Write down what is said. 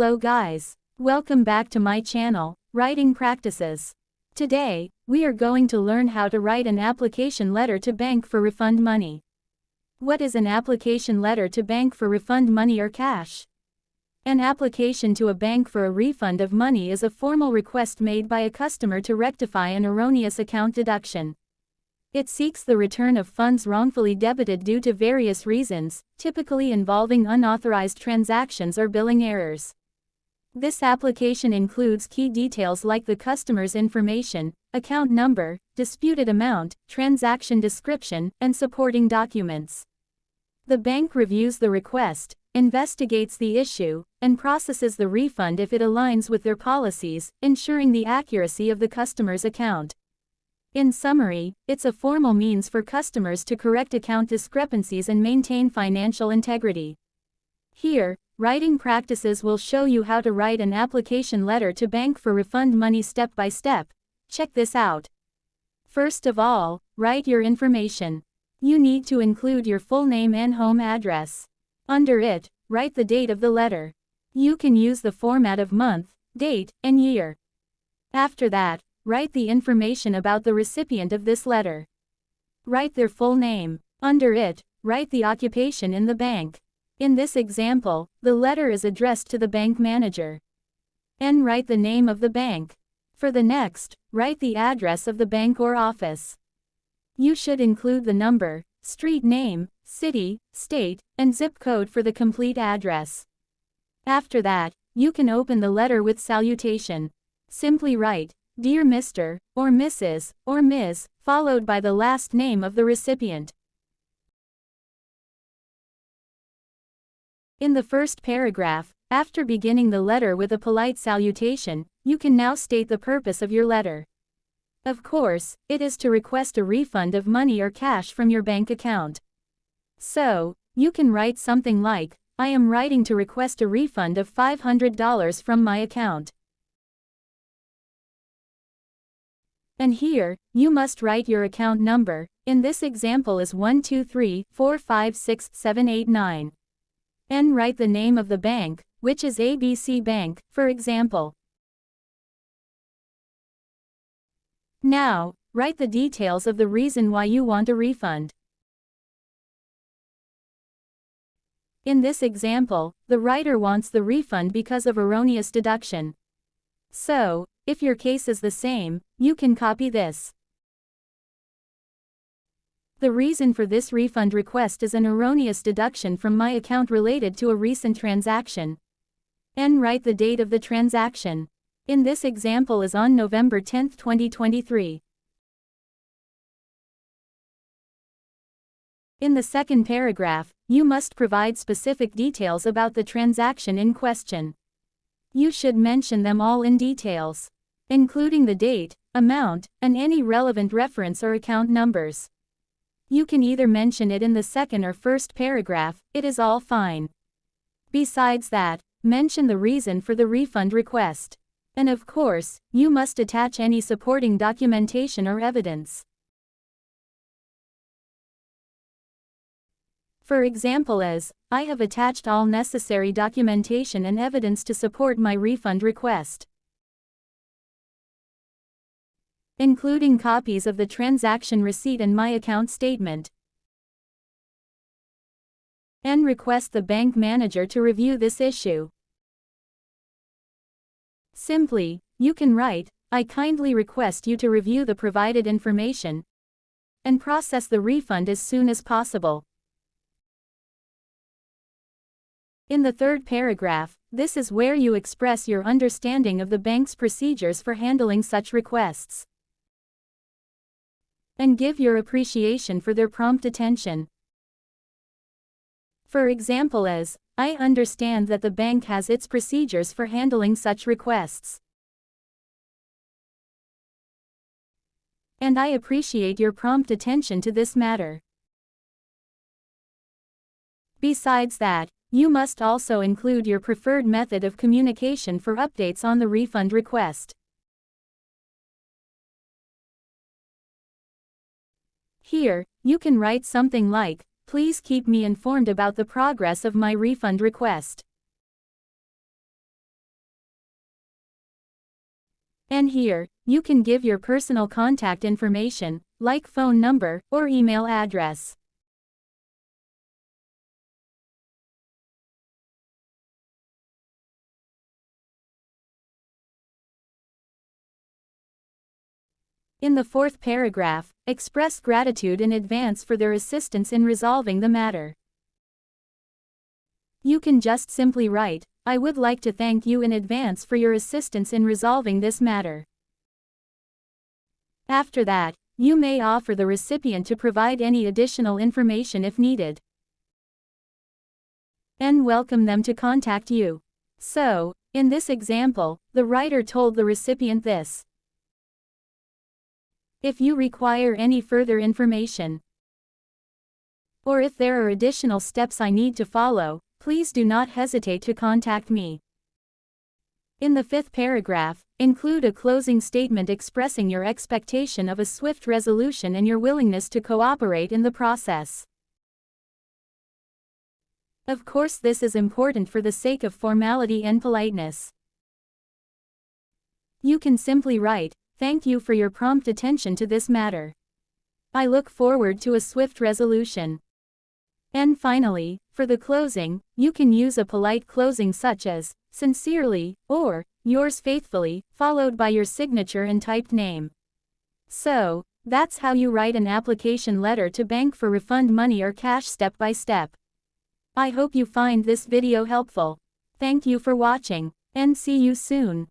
Hello guys. Welcome back to my channel, Writing Practices. Today, we are going to learn how to write an application letter to bank for refund money. What is an application letter to bank for refund money or cash? An application to a bank for a refund of money is a formal request made by a customer to rectify an erroneous account deduction. It seeks the return of funds wrongfully debited due to various reasons, typically involving unauthorized transactions or billing errors. This application includes key details like the customer's information, account number, disputed amount, transaction description, and supporting documents. The bank reviews the request, investigates the issue, and processes the refund if it aligns with their policies, ensuring the accuracy of the customer's account. In summary, it's a formal means for customers to correct account discrepancies and maintain financial integrity. Here, Writing Practices will show you how to write an application letter to bank for refund money step by step. Check this out. First of all, write your information. You need to include your full name and home address. Under it, write the date of the letter. You can use the format of month, date, and year. After that, write the information about the recipient of this letter. Write their full name. Under it, write the occupation in the bank. In this example, the letter is addressed to the bank manager. And write the name of the bank. For the next, write the address of the bank or office. You should include the number, street name, city, state, and zip code for the complete address. After that, you can open the letter with salutation. Simply write, "Dear Mr. or Mrs. or Ms., followed by the last name of the recipient. In the first paragraph, after beginning the letter with a polite salutation, you can now state the purpose of your letter. Of course, it is to request a refund of money or cash from your bank account. So, you can write something like, "I am writing to request a refund of $500 from my account." And here, you must write your account number. In this example is 123456789. And write the name of the bank, which is ABC Bank, for example. Now, write the details of the reason why you want a refund. In this example, the writer wants the refund because of erroneous deduction. So, if your case is the same, you can copy this. The reason for this refund request is an erroneous deduction from my account related to a recent transaction. And write the date of the transaction. In this example is on November 10, 2023. In the second paragraph, you must provide specific details about the transaction in question. You should mention them all in details, including the date, amount, and any relevant reference or account numbers. You can either mention it in the second or first paragraph, it is all fine. Besides that, mention the reason for the refund request. And of course, you must attach any supporting documentation or evidence. For example as, I have attached all necessary documentation and evidence to support my refund request, including copies of the transaction receipt and my account statement. And request the bank manager to review this issue. Simply, you can write, "I kindly request you to review the provided information and process the refund as soon as possible." In the third paragraph, this is where you express your understanding of the bank's procedures for handling such requests. And give your appreciation for their prompt attention. For example as, "I understand that the bank has its procedures for handling such requests. And I appreciate your prompt attention to this matter." Besides that, you must also include your preferred method of communication for updates on the refund request. Here, you can write something like, "Please keep me informed about the progress of my refund request." And here, you can give your personal contact information, like phone number or email address. In the fourth paragraph, express gratitude in advance for their assistance in resolving the matter. You can just simply write, "I would like to thank you in advance for your assistance in resolving this matter." After that, you may offer the recipient to provide any additional information if needed, and welcome them to contact you. So, in this example, the writer told the recipient this: "If you require any further information, or if there are additional steps I need to follow, please do not hesitate to contact me." In the fifth paragraph, include a closing statement expressing your expectation of a swift resolution and your willingness to cooperate in the process. Of course, this is important for the sake of formality and politeness. You can simply write, "Thank you for your prompt attention to this matter. I look forward to a swift resolution." And finally, for the closing, you can use a polite closing such as, "Sincerely," or, "Yours faithfully," followed by your signature and typed name. So, that's how you write an application letter to bank for refund money or cash step by step. I hope you find this video helpful. Thank you for watching, and see you soon.